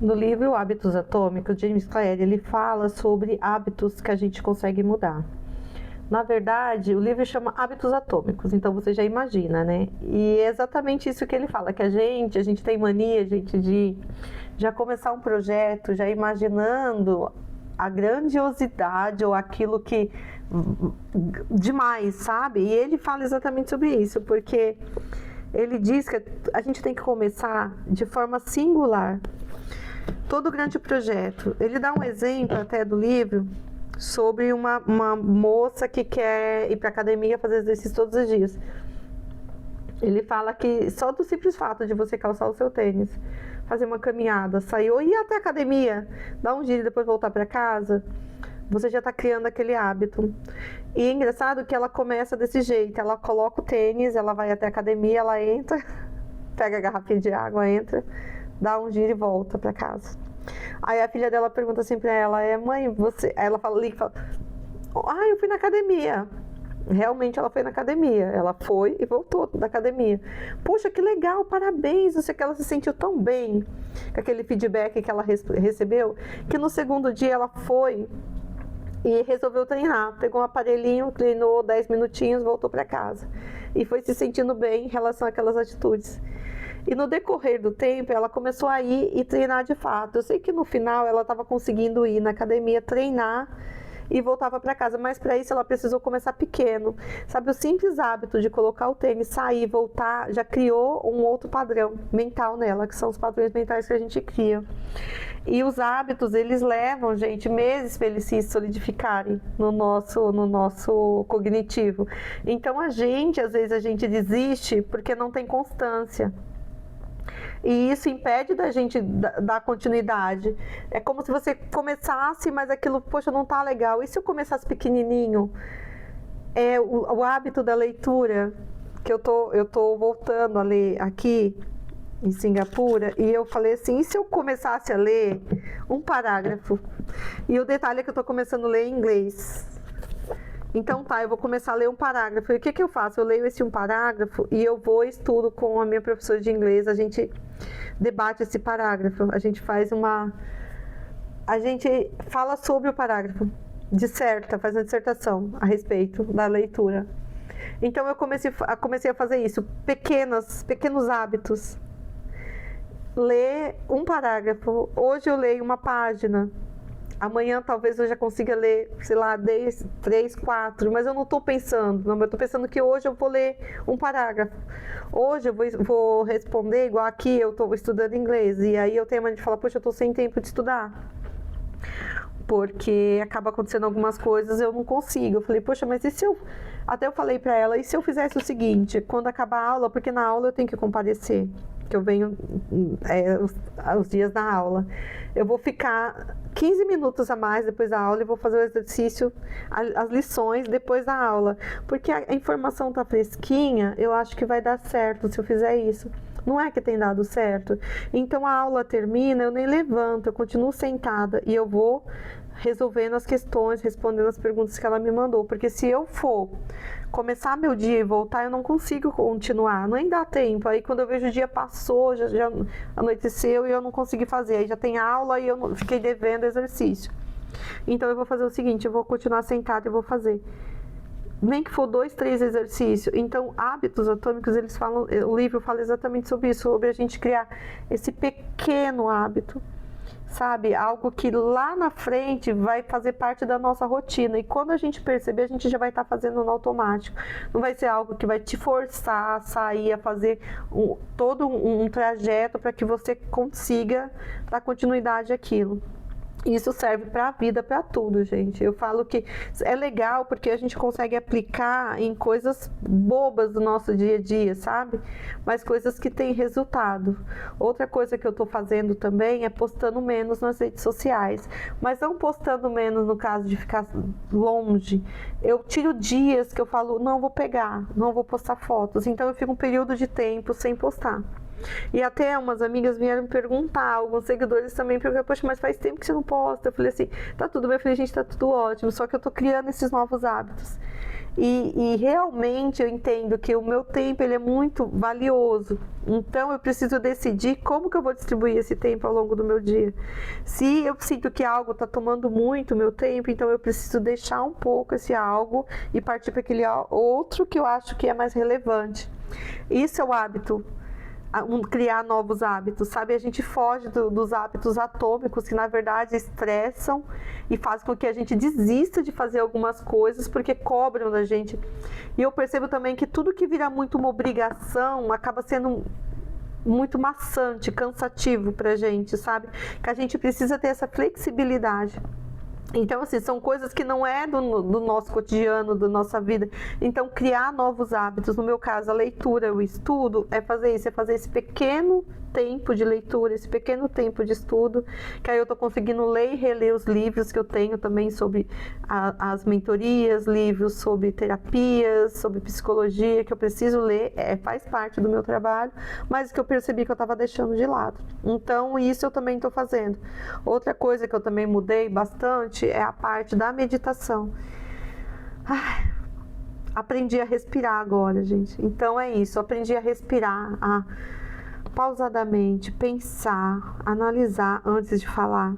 No livro Hábitos Atômicos, James Clear, ele fala sobre hábitos que a gente consegue mudar. Na verdade, o livro chama Hábitos Atômicos, então você já imagina, né? E é exatamente isso que ele fala, que a gente tem mania, de já começar um projeto, já imaginando a grandiosidade ou aquilo que demais, sabe? E ele fala exatamente sobre isso, porque ele diz que a gente tem que começar de forma singular todo grande projeto. Ele dá um exemplo até do livro sobre uma moça que quer ir para academia fazer exercício todos os dias. Ele fala que só do simples fato de você calçar o seu tênis, fazer uma caminhada, sair ou ir até a academia, dar um giro e depois voltar para casa, você já está criando aquele hábito. E é engraçado que ela começa desse jeito, ela coloca o tênis, ela vai até a academia, ela entra, pega a garrafinha de água, entra, dá um giro e volta para casa. Aí a filha dela pergunta assim pra ela, mãe, você... Aí ela fala, eu fui na academia. Realmente ela foi na academia, ela foi e voltou da academia. Poxa, que legal, parabéns, não sei o que, ela se sentiu tão bem com aquele feedback que ela recebeu, que no segundo dia ela foi e resolveu treinar, pegou um aparelhinho, treinou 10 minutinhos, voltou para casa e foi se sentindo bem em relação àquelas atitudes. E no decorrer do tempo, ela começou a ir e treinar de fato. Eu sei que no final ela estava conseguindo ir na academia, treinar e voltava para casa, mas para isso ela precisou começar pequeno. Sabe, o simples hábito de colocar o tênis, sair, voltar, já criou um outro padrão mental nela, que são os padrões mentais que a gente cria. E os hábitos, eles levam, gente, meses para eles se solidificarem no nosso cognitivo. Então, às vezes a gente desiste porque não tem constância. E isso impede da gente dar continuidade. É como se você começasse, mas aquilo, poxa, não tá legal. E se eu começasse pequenininho? O hábito da leitura, que eu tô voltando a ler aqui em Singapura, e eu falei assim, e se eu começasse a ler um parágrafo? E o detalhe é que eu tô começando a ler em inglês. Então eu vou começar a ler um parágrafo. E o que eu faço? Eu leio esse um parágrafo e eu vou e estudo com a minha professora de inglês. A gente debate esse parágrafo. A gente fala sobre o parágrafo. Faz uma dissertação a respeito da leitura. Então eu comecei a fazer isso. Pequenos hábitos. Ler um parágrafo. Hoje eu leio uma página. Amanhã talvez eu já consiga ler, sei lá, 10, 3, 4, mas eu não estou pensando, eu estou pensando que hoje eu vou ler um parágrafo. Hoje eu vou responder igual aqui, eu estou estudando inglês, e aí eu tenho a mania de falar, poxa, eu estou sem tempo de estudar. Porque acaba acontecendo algumas coisas, eu não consigo. Eu falei, poxa, mas e se eu... Até eu falei para ela, e se eu fizesse o seguinte, quando acabar a aula, porque na aula eu tenho que comparecer, que eu venho os dias da aula, eu vou ficar 15 minutos a mais depois da aula e vou fazer o exercício, as lições depois da aula, porque a informação tá fresquinha, eu acho que vai dar certo se eu fizer isso. Não é que tem dado certo? Então a aula termina, eu nem levanto, eu continuo sentada e eu vou resolvendo as questões, respondendo as perguntas que ela me mandou, porque se eu for começar meu dia e voltar, eu não consigo continuar, nem dá tempo. Aí quando eu vejo o dia passou, já anoiteceu e eu não consegui fazer, aí já tem aula e eu fiquei devendo exercício. Então eu vou fazer o seguinte, eu vou continuar sentada e vou fazer. Nem que for 2, 3 exercícios. Então, hábitos atômicos, eles falam, o livro fala exatamente sobre isso, sobre a gente criar esse pequeno hábito, sabe? Algo que lá na frente vai fazer parte da nossa rotina. E quando a gente perceber, a gente já vai estar fazendo no automático. Não vai ser algo que vai te forçar a sair, a fazer todo um trajeto para que você consiga dar continuidade àquilo. Isso serve para a vida, para tudo, gente. Eu falo que é legal porque a gente consegue aplicar em coisas bobas do nosso dia a dia, sabe? Mas coisas que têm resultado. Outra coisa que eu tô fazendo também é postando menos nas redes sociais. Mas não postando menos no caso de ficar longe. Eu tiro dias que eu falo, não vou pegar, não vou postar fotos. Então eu fico um período de tempo sem postar. E até umas amigas vieram me perguntar, alguns seguidores também perguntaram, poxa, mas faz tempo que você não posta. Eu falei assim, tá tudo bem? Eu falei, gente, tá tudo ótimo, só que eu tô criando esses novos hábitos. E realmente eu entendo que o meu tempo ele é muito valioso, então eu preciso decidir como que eu vou distribuir esse tempo ao longo do meu dia. Se eu sinto que algo está tomando muito meu tempo, então eu preciso deixar um pouco esse algo e partir para aquele outro que eu acho que é mais relevante. Isso é o hábito. Criar novos hábitos, sabe? A gente foge dos hábitos atômicos que na verdade estressam e fazem com que a gente desista de fazer algumas coisas porque cobram da gente. E eu percebo também que tudo que vira muito uma obrigação acaba sendo muito maçante, cansativo pra gente, sabe? Que a gente precisa ter essa flexibilidade. Então, assim, são coisas que não é do nosso cotidiano, da nossa vida. Então, criar novos hábitos, no meu caso, a leitura, o estudo, é fazer isso, é fazer esse pequeno tempo de leitura, esse pequeno tempo de estudo, que aí eu tô conseguindo ler e reler os livros que eu tenho também sobre as mentorias, livros sobre terapias, sobre psicologia, que eu preciso ler, faz parte do meu trabalho, mas que eu percebi que eu estava deixando de lado. Então, isso eu também estou fazendo. Outra coisa que eu também mudei bastante é a parte da meditação. Aprendi a respirar agora, gente. Então é isso, aprendi a respirar, a pausadamente pensar, analisar antes de falar.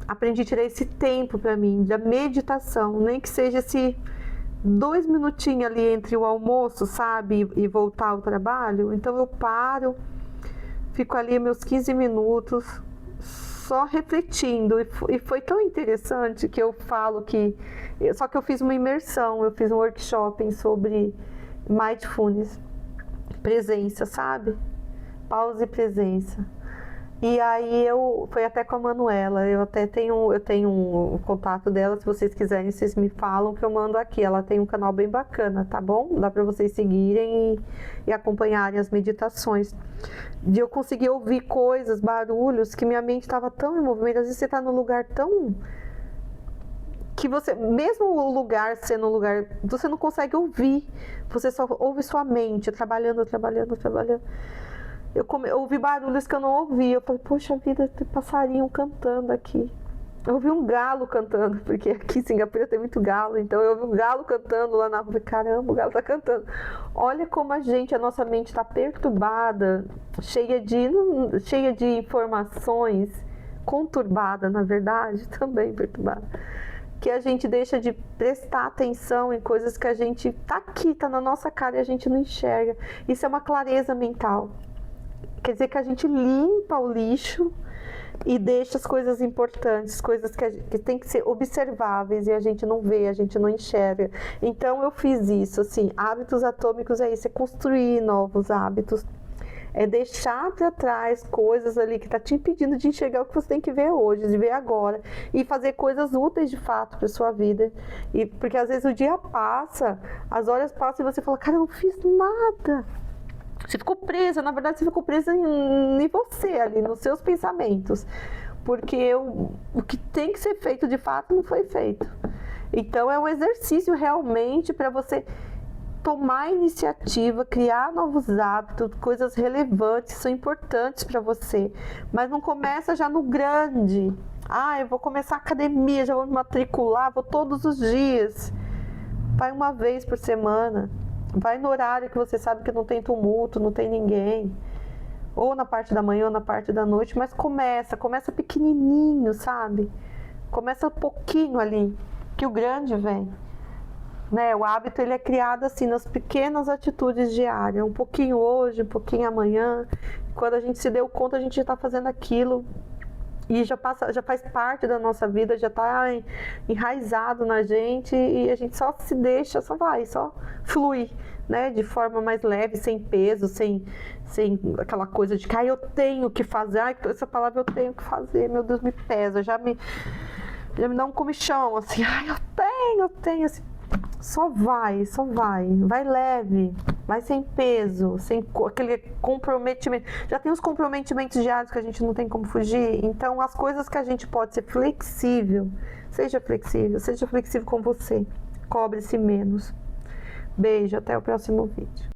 Aprendi a tirar esse tempo para mim da meditação, nem que seja esse 2 minutinhos ali entre o almoço, sabe, e voltar ao trabalho. Então eu paro, fico ali meus 15 minutos só refletindo, e foi tão interessante que eu falo que, só que eu fiz uma imersão, eu fiz um workshop sobre mindfulness, presença, sabe? Pausa e presença. E aí foi até com a Manuela, eu tenho um contato dela, se vocês quiserem, vocês me falam que eu mando aqui. Ela tem um canal bem bacana, tá bom? Dá para vocês seguirem e acompanharem as meditações. De eu conseguir ouvir coisas, barulhos, que minha mente estava tão em movimento. Às vezes você está num lugar tão... que você, mesmo o lugar sendo um lugar, você não consegue ouvir. Você só ouve sua mente, trabalhando. Eu ouvi barulhos que eu não ouvi. Eu falei, poxa vida, tem passarinho cantando aqui. Eu ouvi um galo cantando, porque aqui em Singapura tem muito galo. Então eu ouvi um galo cantando lá na rua. Caramba, o galo tá cantando. Olha como a nossa mente está perturbada, cheia de informações, conturbada, na verdade, também perturbada. Que a gente deixa de prestar atenção em coisas que a gente tá aqui, tá na nossa cara e a gente não enxerga. Isso é uma clareza mental. Quer dizer que a gente limpa o lixo e deixa as coisas importantes, coisas que tem que ser observáveis e a gente não vê, a gente não enxerga. Então eu fiz isso, assim, hábitos atômicos é isso, é construir novos hábitos, é deixar para trás coisas ali que tá te impedindo de enxergar o que você tem que ver hoje, de ver agora, e fazer coisas úteis de fato para sua vida. E porque às vezes o dia passa, as horas passam e você fala, cara, eu não fiz nada. Você ficou presa, na verdade você ficou presa em você ali, nos seus pensamentos, porque o que tem que ser feito de fato não foi feito. Então é um exercício realmente para você tomar iniciativa, criar novos hábitos, coisas relevantes, são importantes para você, mas não começa já no grande. Eu vou começar a academia, já vou me matricular, vou todos os dias. Vai uma vez por semana. Vai no horário que você sabe que não tem tumulto, não tem ninguém. Ou na parte da manhã ou na parte da noite, mas começa pequenininho, sabe? Começa um pouquinho ali, que o grande vem. Né? O hábito ele é criado assim nas pequenas atitudes diárias, um pouquinho hoje, um pouquinho amanhã. Quando a gente se deu conta, a gente já está fazendo aquilo e já faz parte da nossa vida, já está enraizado na gente e a gente só se deixa, só flui, né? De forma mais leve, sem peso, sem aquela coisa de que eu tenho que fazer, essa palavra eu tenho que fazer, meu Deus, me pesa, já me dá um comichão, assim, eu tenho, assim, só vai leve, vai sem peso, sem aquele comprometimento. Já tem os comprometimentos diários que a gente não tem como fugir, então as coisas que a gente pode ser flexível, seja flexível com você, cobre-se menos. Beijo, até o próximo vídeo.